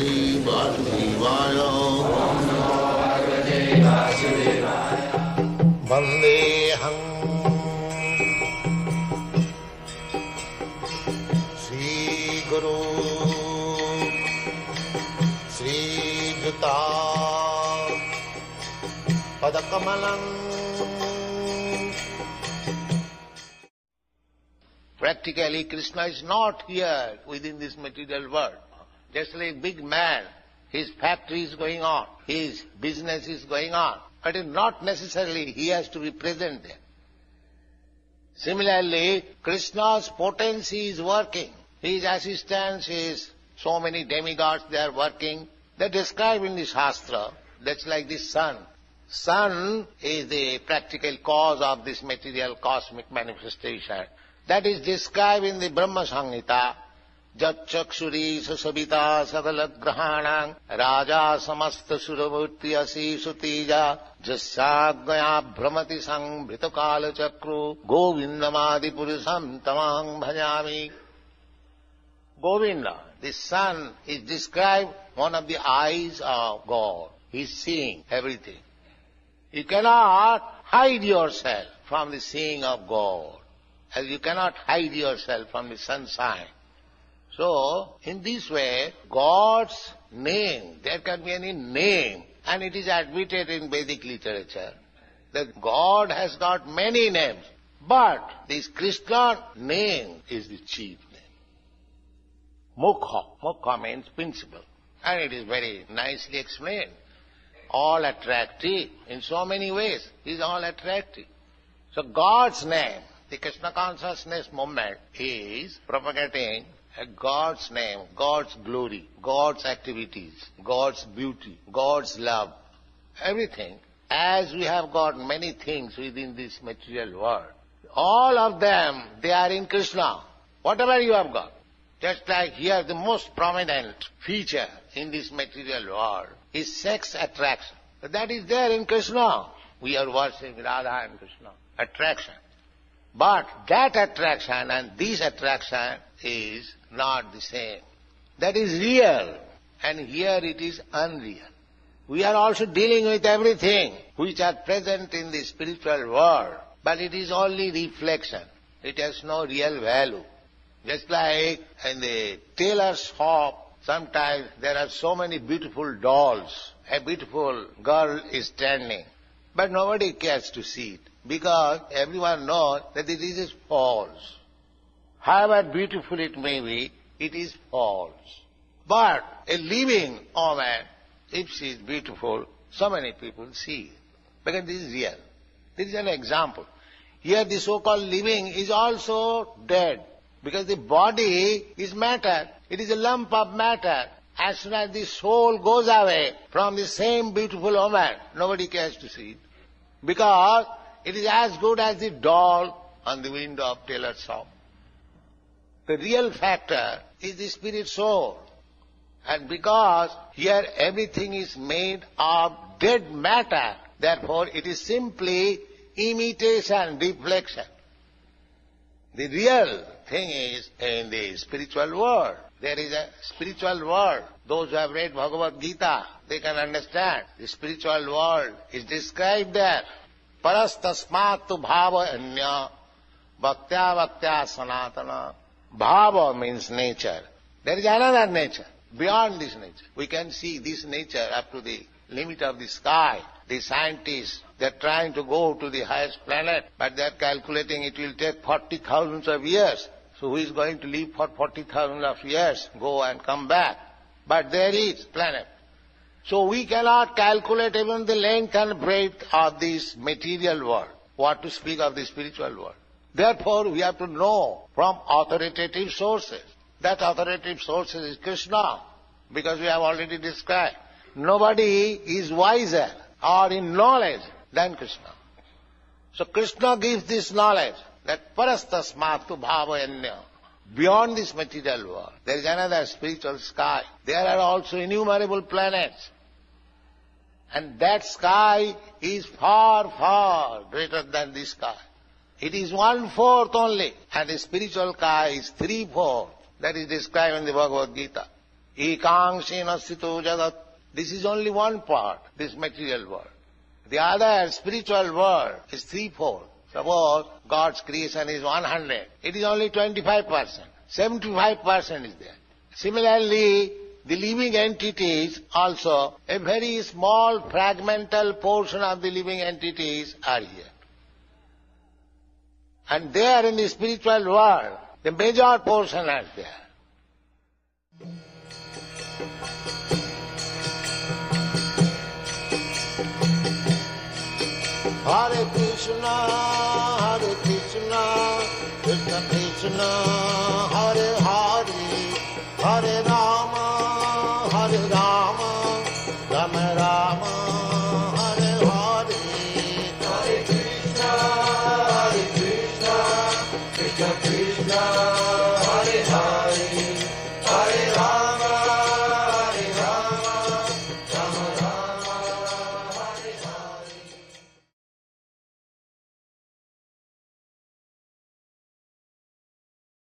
Bhagavate Vasudevaya. Vandeham Sri Guru Sri Juta Padakamalam. Practically, Krishna is not here within this material world. Just like a big man, his factory is going on, his business is going on, but not necessarily he has to be present there. Similarly, Krishna's potency is working. His assistants, his so many demigods, they are working. They describe in the Shastra, that's like the sun. Sun is the practical cause of this material cosmic manifestation. That is described in the Brahma Samhita. Jat chakshuri sasabita sagalagrahanam raja samasta suravurti asi sutija jasyagaya brahmati sanghritakala chakru govindamadi purusam tamang bhajami. Govinda, the sun, is described one of the eyes of God. He is seeing everything. You cannot hide yourself from the seeing of God, as you cannot hide yourself from the sunshine. So, in this way, God's name, there can be any name, and it is admitted in Vedic literature that God has got many names, but this Krishna name is the chief name. Mukha. Mukha means principle, and it is very nicely explained. All attractive in so many ways, is all attractive. So God's name, the Krishna consciousness movement, is propagating a God's name, God's glory, God's activities, God's beauty, God's love, everything. As we have got many things within this material world, all of them, they are in Krishna. Whatever you have got. Just like here, the most prominent feature in this material world is sex attraction. But that is there in Krishna. We are worshipping Radha and Krishna. Attraction. But that attraction and this attraction is not the same. That is real, and here it is unreal. We are also dealing with everything which are present in the spiritual world, but it is only reflection. It has no real value. Just like in the tailor's shop, sometimes there are so many beautiful dolls. A beautiful girl is standing, but nobody cares to see it, because everyone knows that it is false. However beautiful it may be, it is false. But a living woman, if she is beautiful, so many people see it, because this is real. This is an example. Here the so-called living is also dead, because the body is matter. It is a lump of matter. As soon as the soul goes away from the same beautiful woman, nobody cares to see it, because it is as good as the doll on the window of tailor's shop. The real factor is the spirit soul. And because here everything is made of dead matter, therefore it is simply imitation, reflection. The real thing is in the spiritual world. There is a spiritual world. Those who have read Bhagavad-gita, they can understand. The spiritual world is described there. Parastasmatu bhava anya bhaktya bhaktya sanatana. Bhava means nature. There is another nature, beyond this nature. We can see this nature up to the limit of the sky. The scientists, they are trying to go to the highest planet, but they are calculating it will take 40,000 of years. So who is going to live for 40,000 of years, go and come back? But there is planet. So we cannot calculate even the length and breadth of this material world. What to speak of the spiritual world? Therefore, we have to know from authoritative sources. That authoritative source is Krishna, because we have already described. Nobody is wiser or in knowledge than Krishna. So Krishna gives this knowledge that parastasmatu bhavayanya. Beyond this material world, there is another spiritual sky. There are also innumerable planets. And that sky is far, far greater than this sky. It is 1/4 only, and the spiritual sky is 3/4. That is described in the Bhagavad-gita. Ekangsena sthito jagat. This is only one part, this material world. The other spiritual world is threefold. Suppose God's creation is 100, it is only 25%. 75% is there. Similarly, the living entities also, a very small fragmental portion of the living entities are here. And there in the spiritual world, the major portion are there. Hare Krishna, Krishna Krishna, Hare Hare, Hare Rama.